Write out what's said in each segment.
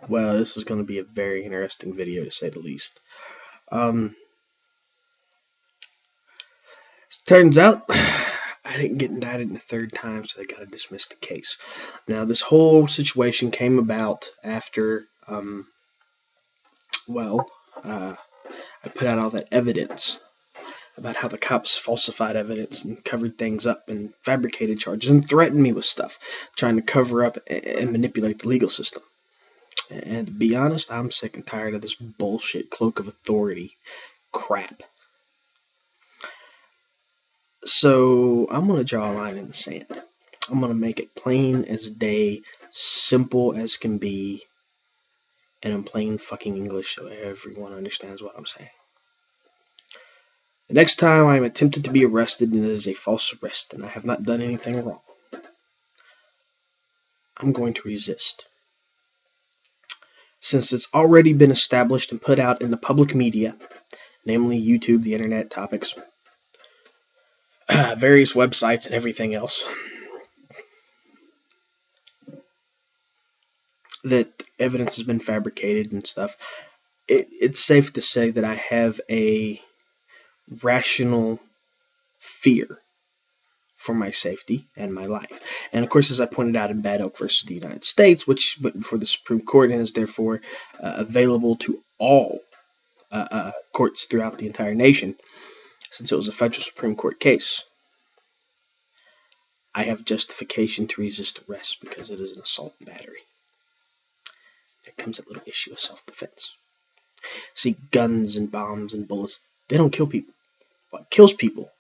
Well, this is going to be a very interesting video to say the least. Um, Turns out I didn't get indicted the third time, so they got to dismiss the case. Now, this whole situation came about after, I put out all that evidence about how the cops falsified evidence and covered things up and fabricated charges and threatened me with stuff, trying to cover up and manipulate the legal system. And to be honest, I'm sick and tired of this bullshit cloak of authority crap. So I'm going to draw a line in the sand. I'm going to make it plain as day, simple as can be, and in plain fucking English so everyone understands what I'm saying. The next time I am attempted to be arrested and it is a false arrest and I have not done anything wrong, I'm going to resist. Since it's already been established and put out in the public media, namely YouTube, the internet, topics, various websites, and everything else, that evidence has been fabricated and stuff, it's safe to say that I have a rational fear for my safety and my life. And of course, as I pointed out in Bad Oak versus the United States, which went before the Supreme Court and is therefore available to all courts throughout the entire nation, since it was a federal Supreme Court case, I have justification to resist arrest because it is an assault and battery. There comes a little issue of self-defense. See, guns and bombs and bullets, they don't kill people. What kills people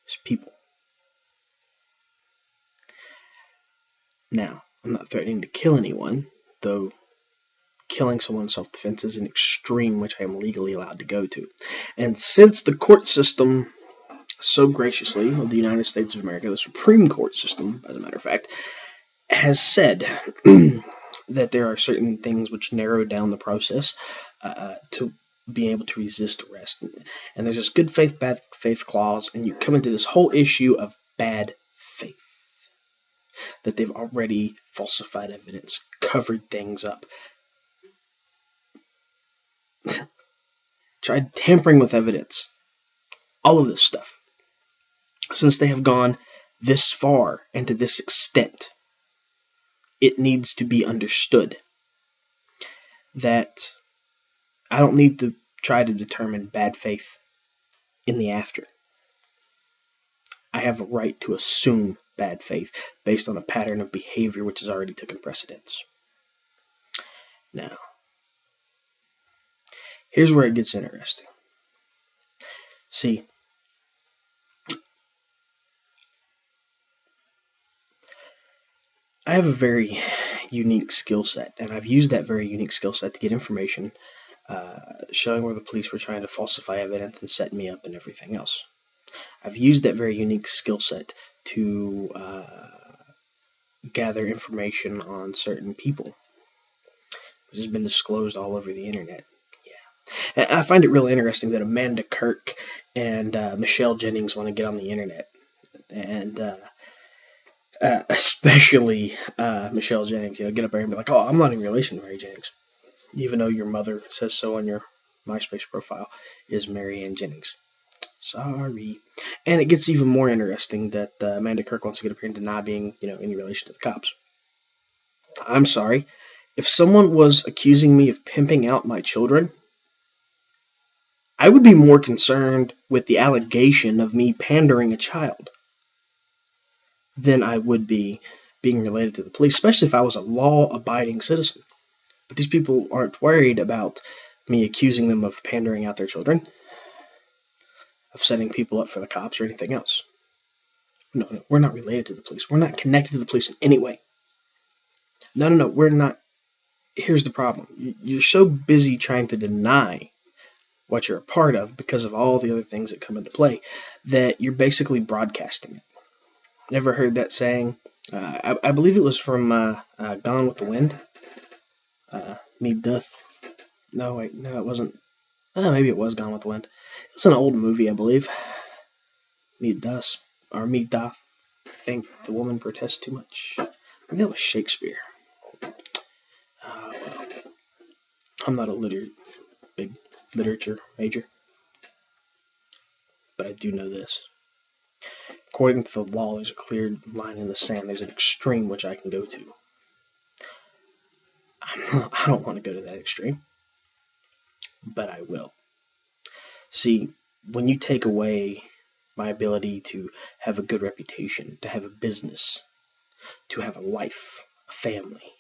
is people. Now, I'm not threatening to kill anyone, though killing someone in self-defense is an extreme which I am legally allowed to go to. And since the court system so graciously of the United States of America, the Supreme Court system, as a matter of fact, has said that there are certain things which narrow down the process to be able to resist arrest. And there's this good faith, bad faith clause, and you come into this whole issue of bad faith. That they've already falsified evidence, covered things up, tried tampering with evidence, all of this stuff. Since they have gone this far and to this extent, it needs to be understood that I don't need to try to determine bad faith in the after. I have a right to assume bad faith based on a pattern of behavior which has already taken precedence. Now, here's where it gets interesting. See, I have a very unique skill set, and I've used that very unique skill set to get information showing where the police were trying to falsify evidence and set me up and everything else. I've used that very unique skill set to gather information on certain people, which has been disclosed all over the internet. Yeah, I find it really interesting that Amanda Kirk and Michelle Jennings want to get on the internet, and especially Michelle Jennings, get up there and be like, "Oh, I'm not in relation to Mary Jennings," even though your mother says so on your MySpace profile is Mary Ann Jennings. Sorry. And it gets even more interesting that Amanda Kirk wants to get up here and deny being, in relation to the cops. I'm sorry. If someone was accusing me of pimping out my children, I would be more concerned with the allegation of me pandering a child than I would be being related to the police, especially if I was a law-abiding citizen. But these people aren't worried about me accusing them of pandering out their children, of setting people up for the cops or anything else. No, we're not related to the police. We're not connected to the police in any way. No, we're not. Here's the problem. You're so busy trying to deny what you're a part of because of all the other things that come into play that you're basically broadcasting it. Never heard that saying? I believe it was from Gone with the Wind. Me doth. No, wait, no, it wasn't. Maybe it was Gone with the Wind. It was an old movie, I believe. Me doth think the woman protests too much. Maybe that was Shakespeare. I'm not a big literature major, but I do know this. According to the law, there's a clear line in the sand. There's an extreme which I can go to. I don't want to go to that extreme, but I will. See, when you take away my ability to have a good reputation, to have a business, to have a life, a family,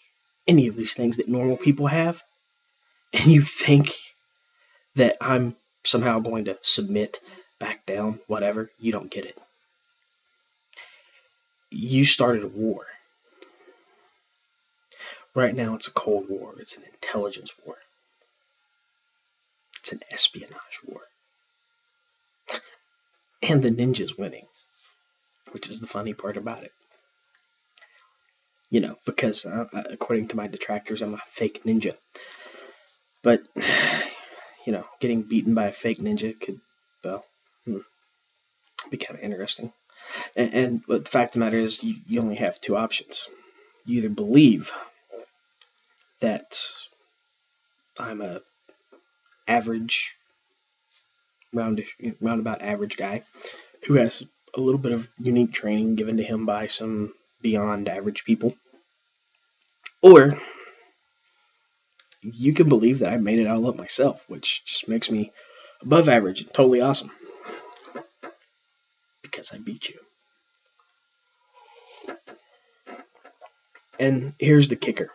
any of these things that normal people have, and you think that I'm somehow going to submit, back down, whatever, you don't get it. You started a war. Right now it's a Cold War. It's an intelligence war. It's an espionage war. And the ninja's winning, which is the funny part about it. Because according to my detractors, I'm a fake ninja. But, getting beaten by a fake ninja could, well, be kind of interesting. And the fact of the matter is, you only have two options. You either believe that I'm a average, roundabout average guy who has a little bit of unique training given to him by some beyond average people, or you can believe that I made it all up myself, which just makes me above average and totally awesome because I beat you. And here's the kicker.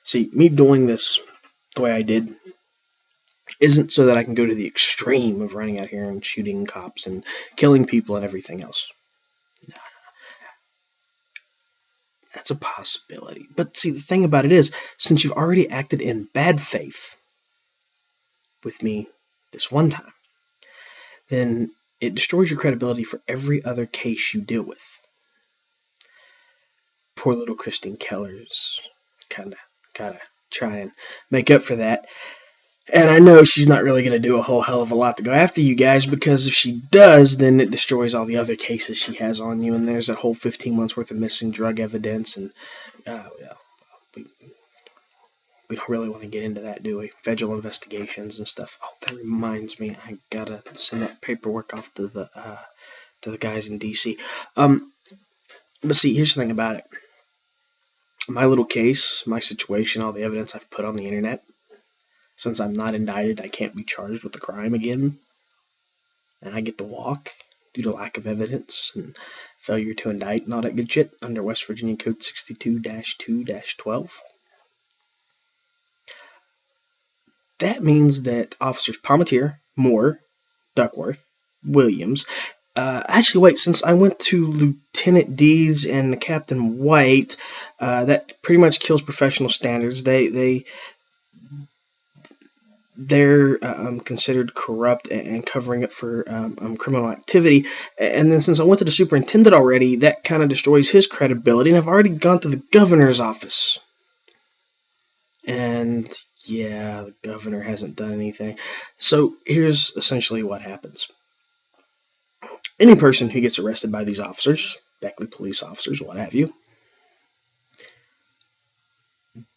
See, me doing this the way I did isn't so that I can go to the extreme of running out here and shooting cops and killing people and everything else. No. That's a possibility. But see, the thing about it is, since you've already acted in bad faith with me this one time, then it destroys your credibility for every other case you deal with. Poor little Christine Keller's kind of gotta try and make up for that. And I know she's not really going to do a whole hell of a lot to go after you guys, because if she does, then it destroys all the other cases she has on you, and there's that whole 15 months worth of missing drug evidence, and we don't really want to get into that, do we? Federal investigations and stuff. Oh, that reminds me, I gotta send that paperwork off to the guys in DC. But see, here's the thing about it. My little case, my situation, all the evidence I've put on the internet, since I'm not indicted, I can't be charged with a crime again, and I get to walk due to lack of evidence and failure to indict and all that good shit under West Virginia Code 62-2-12. That means that Officers Palmatier, Moore, Duckworth, Williams, actually, wait, since I went to Lieutenant Deeds and Captain White, that pretty much kills professional standards. They're considered corrupt and covering up for criminal activity. And then since I went to the superintendent already, that kind of destroys his credibility. And I've already gone to the governor's office. And yeah, the governor hasn't done anything. So here's essentially what happens. Any person who gets arrested by these officers, Beckley police officers, what have you,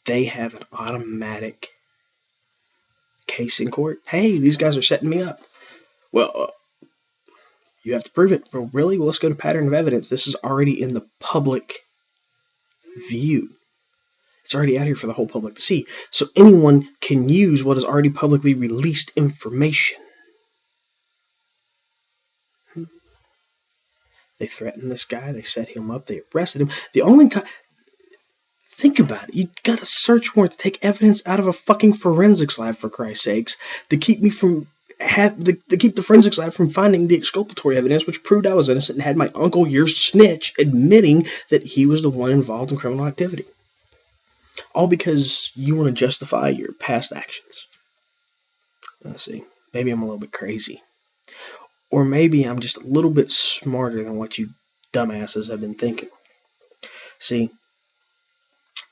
they have an automatic case in court. Hey, these guys are setting me up. Well, you have to prove it. Well, really? Well, let's go to pattern of evidence. This is already in the public view. It's already out here for the whole public to see. So anyone can use what is already publicly released information. They threatened this guy. They set him up. They arrested him. The only time... Think about it. You got a search warrant to take evidence out of a fucking forensics lab, for Christ's sakes, to keep me from... to keep the forensics lab from finding the exculpatory evidence, which proved I was innocent and had my uncle, your snitch, admitting that he was the one involved in criminal activity. All because you want to justify your past actions. Let's see. Maybe I'm a little bit crazy. Or maybe I'm just a little bit smarter than what you dumbasses have been thinking. See,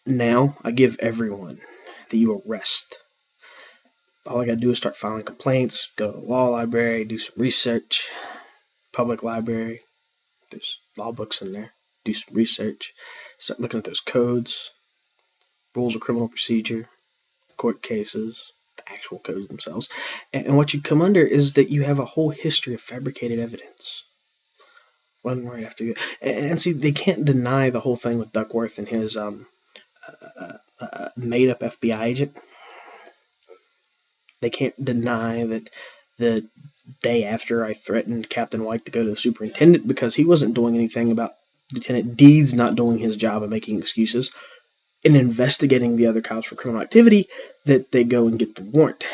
now I give everyone that you arrest. All I gotta do is start filing complaints, go to the law library, do some research, public library, there's law books in there, do some research, start looking at those codes, rules of criminal procedure, court cases, the actual codes themselves. And what you come under is that you have a whole history of fabricated evidence. One right after the and see, they can't deny the whole thing with Duckworth and his made-up FBI agent. They can't deny that the day after I threatened Captain White to go to the superintendent because he wasn't doing anything about Lieutenant Deeds not doing his job and making excuses and investigating the other cops for criminal activity, that they go and get the warrant.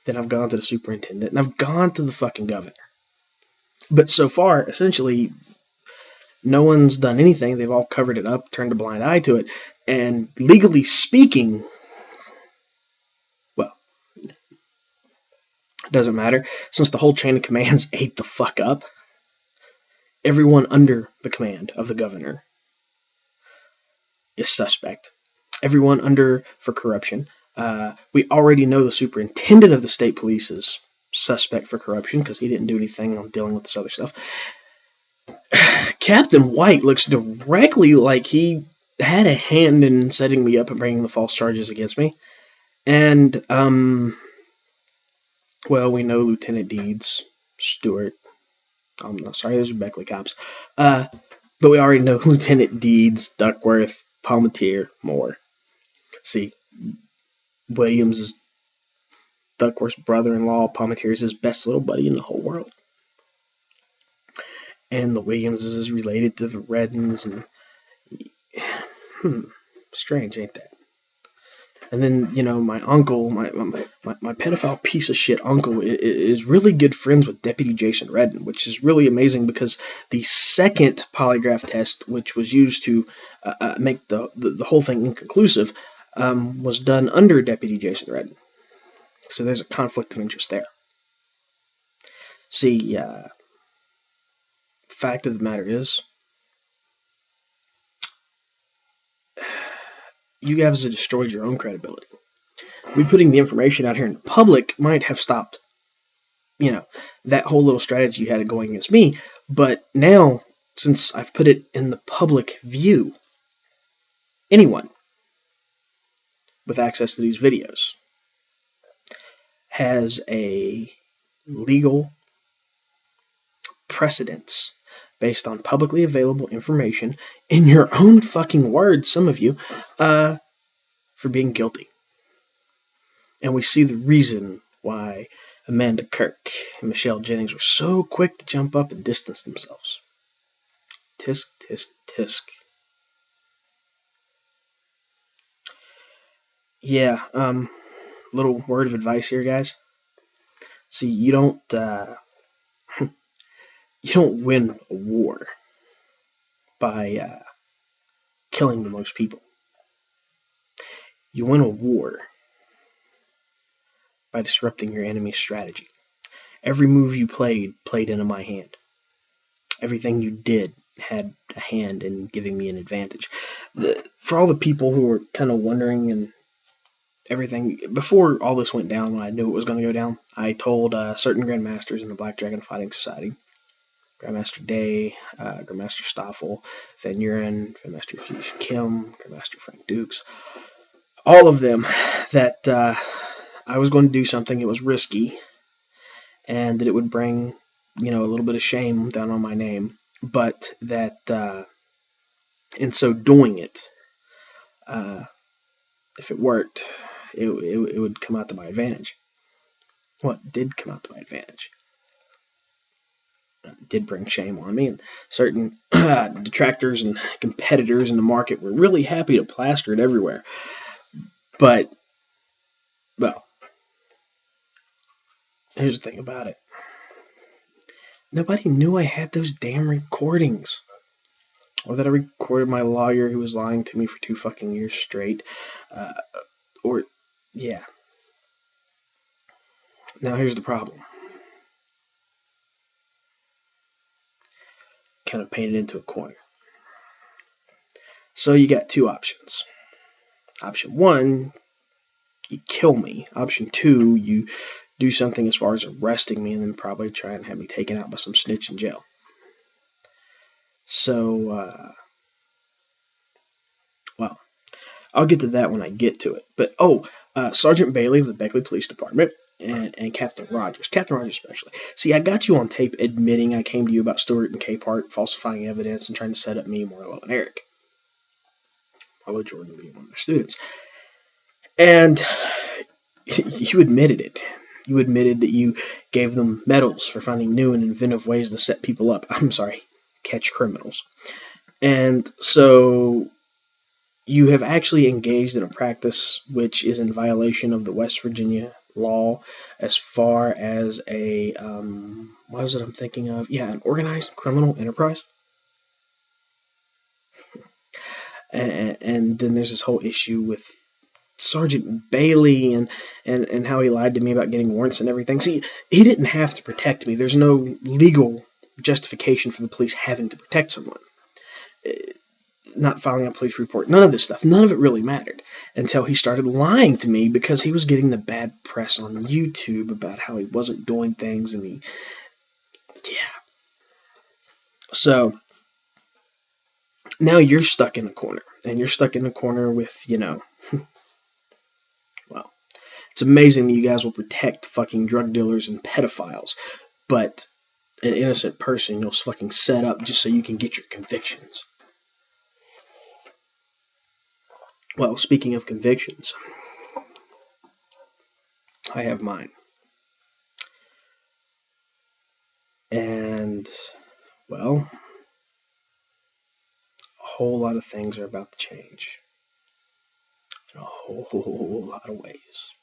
Then I've gone to the superintendent and I've gone to the fucking governor. But so far, essentially, no one's done anything. They've all covered it up, turned a blind eye to it, and legally speaking, well, it doesn't matter. Since the whole chain of commands ate the fuck up, everyone under the command of the governor is suspect. Everyone under for corruption. We already know the superintendent of the state police is suspect for corruption because he didn't do anything on dealing with this other stuff. Captain White looks directly like he had a hand in setting me up and bringing the false charges against me. And, well, we know Lieutenant Deeds, Stewart. I'm not sorry, those are Beckley cops. But we already know Lieutenant Deeds, Duckworth, Palmatier, Moore. See, Williams is Duckworth's brother-in-law. Palmatier is his best little buddy in the whole world. And the Williamses is related to the Reddens, and strange, ain't that? And then, you know, my uncle, my pedophile piece of shit uncle is really good friends with Deputy Jason Redden, which is really amazing because the second polygraph test, which was used to make the whole thing inconclusive, was done under Deputy Jason Redden. So there's a conflict of interest there. See, fact of the matter is, you guys have destroyed your own credibility. We putting the information out here in the public might have stopped, you know, that whole little strategy you had going against me. But now, since I've put it in the public view, anyone with access to these videos has a legal precedence based on publicly available information, in your own fucking words, some of you, for being guilty. And we see the reason why Amanda Kirk and Michelle Jennings were so quick to jump up and distance themselves. Tisk, tisk, tisk. Yeah, little word of advice here, guys. See, you don't win a war by killing the most people. You win a war by disrupting your enemy's strategy. Every move you played into my hand. Everything you did had a hand in giving me an advantage. For all the people who were kind of wondering and everything, before all this went down, when I knew it was going to go down, I told certain Grandmasters in the Black Dragon Fighting Society, Grandmaster Day, Grandmaster Stoffel, Van Uren, Grandmaster Kim, Grandmaster Frank Dukes, all of them, that I was going to do something that was risky and that it would bring, you know, a little bit of shame down on my name, but that in so doing it, if it worked, it would come out to my advantage. Well, it did come out to my advantage. It did bring shame on me, and certain detractors and competitors in the market were really happy to plaster it everywhere. But, well, here's the thing about it. Nobody knew I had those damn recordings. Or that I recorded my lawyer who was lying to me for 2 fucking years straight. Yeah. Now here's the problem. Kind of painted into a corner. So you got 2 options. Option 1, you kill me. Option 2, you do something as far as arresting me and then probably try and have me taken out by some snitch in jail. So, well, I'll get to that when I get to it. But Sergeant Bailey of the Beckley Police Department and Captain Rogers especially. See, I got you on tape admitting I came to you about Stewart and Capehart falsifying evidence and trying to set up me, Morello, and Eric. Although Jordan being one of their students. And you admitted it. You admitted that you gave them medals for finding new and inventive ways to set people up. I'm sorry, catch criminals. And so you have actually engaged in a practice which is in violation of the West Virginia law as far as a, what is it I'm thinking of? Yeah, an organized criminal enterprise. And then there's this whole issue with Sergeant Bailey and how he lied to me about getting warrants and everything. See, he didn't have to protect me. There's no legal justification for the police having to protect someone. Not filing a police report, none of this stuff, none of it really mattered until he started lying to me because he was getting the bad press on YouTube about how he wasn't doing things and yeah. So now you're stuck in a corner, and you're stuck in a corner with, well, it's amazing that you guys will protect fucking drug dealers and pedophiles, but an innocent person you'll fucking set up just so you can get your convictions. Well, speaking of convictions, I have mine. And, well, a whole lot of things are about to change in a whole lot of ways.